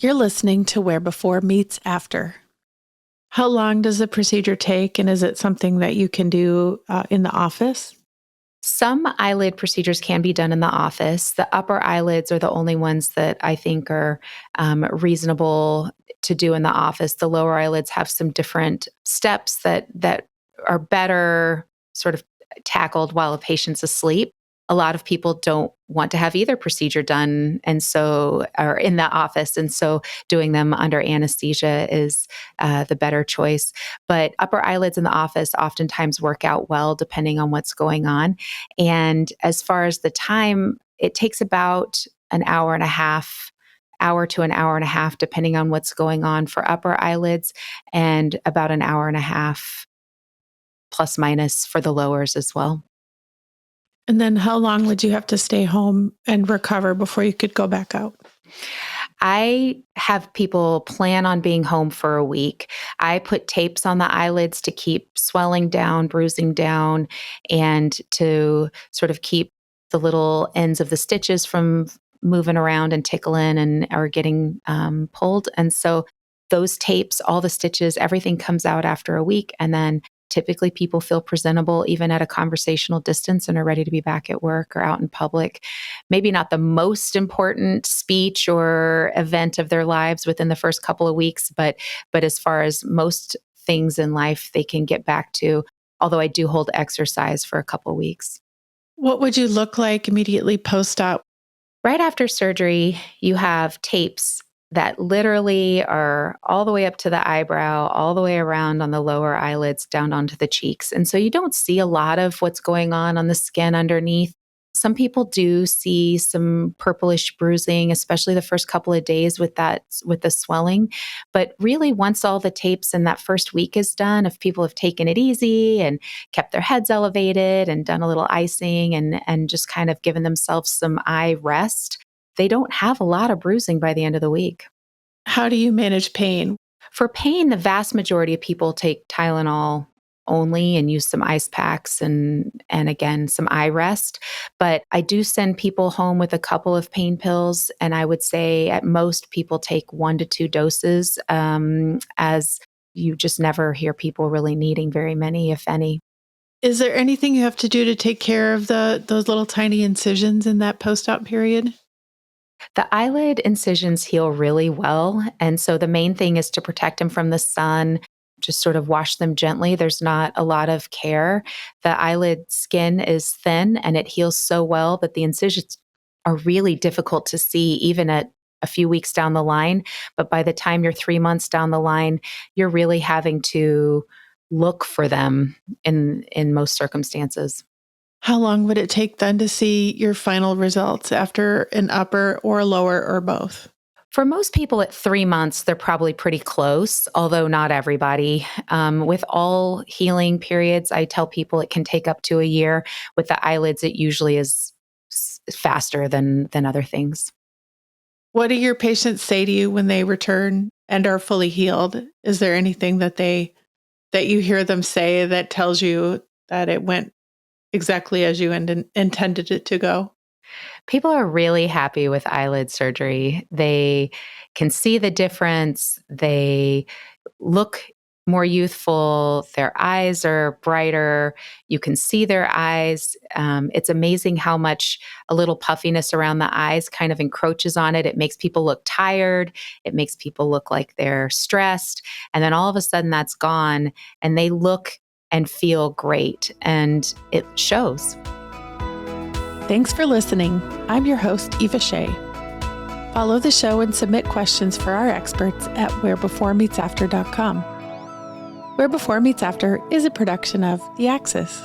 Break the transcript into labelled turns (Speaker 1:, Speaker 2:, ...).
Speaker 1: You're listening to Where Before Meets After. How long does the procedure take, and is it something that you can do in the office?
Speaker 2: Some eyelid procedures can be done in the office. The upper eyelids are the only ones that I think are reasonable to do in the office. The lower eyelids have some different steps that are better sort of tackled while a patient's asleep. A lot of people don't want to have either procedure done, and so or in the office, and so doing them under anesthesia is the better choice. But upper eyelids in the office oftentimes work out well depending on what's going on. And as far as the time, it takes about an hour and a half. Hour to an hour and a half, depending on what's going on for upper eyelids, and about an hour and a half plus minus for the lowers as well.
Speaker 1: And then how long would you have to stay home and recover before you could go back out?
Speaker 2: I have people plan on being home for a week. I put tapes on the eyelids to keep swelling down, bruising down, and to sort of keep the little ends of the stitches from moving around and tickling and or getting pulled. And so those tapes, all the stitches, everything comes out after a week. And then typically people feel presentable even at a conversational distance and are ready to be back at work or out in public. Maybe not the most important speech or event of their lives within the first couple of weeks, but as far as most things in life, they can get back to, although I do hold exercise for a couple of weeks.
Speaker 1: What would you look like immediately post-op?
Speaker 2: Right after surgery, you have tapes that literally are all the way up to the eyebrow, all the way around on the lower eyelids, down onto the cheeks. And so you don't see a lot of what's going on the skin underneath. Some people do see some purplish bruising, especially the first couple of days with the swelling. But really, once all the tapes in that first week is done, if people have taken it easy and kept their heads elevated and done a little icing and just kind of given themselves some eye rest, they don't have a lot of bruising by the end of the week.
Speaker 1: How do you manage pain?
Speaker 2: For pain, the vast majority of people take Tylenol only and use some ice packs and again, some eye rest. But I do send people home with a couple of pain pills. And I would say at most people take 1 to 2 doses, as you just never hear people really needing very many, if any.
Speaker 1: Is there anything you have to do to take care of those little tiny incisions in that post-op period?
Speaker 2: The eyelid incisions heal really well. And so the main thing is to protect them from the sun, just sort of wash them gently. There's not a lot of care. The eyelid skin is thin and it heals so well that the incisions are really difficult to see even at a few weeks down the line. But by the time you're 3 months down the line, you're really having to look for them in most circumstances.
Speaker 1: How long would it take then to see your final results after an upper or lower or both?
Speaker 2: For most people at 3 months, they're probably pretty close, although not everybody. With all healing periods, I tell people it can take up to a year. With the eyelids, it usually is faster than other things.
Speaker 1: What do your patients say to you when they return and are fully healed? Is there anything that you hear them say that tells you that it went exactly as you intended it to go?
Speaker 2: People are really happy with eyelid surgery. They can see the difference. They look more youthful. Their eyes are brighter. You can see their eyes. It's amazing how much a little puffiness around the eyes kind of encroaches on it. It makes people look tired. It makes people look like they're stressed. And then all of a sudden that's gone and they look and feel great. And it shows.
Speaker 1: Thanks for listening. I'm your host, Eva Shea. Follow the show and submit questions for our experts at wherebeforemeetsafter.com. Where Before Meets After is a production of The Axis.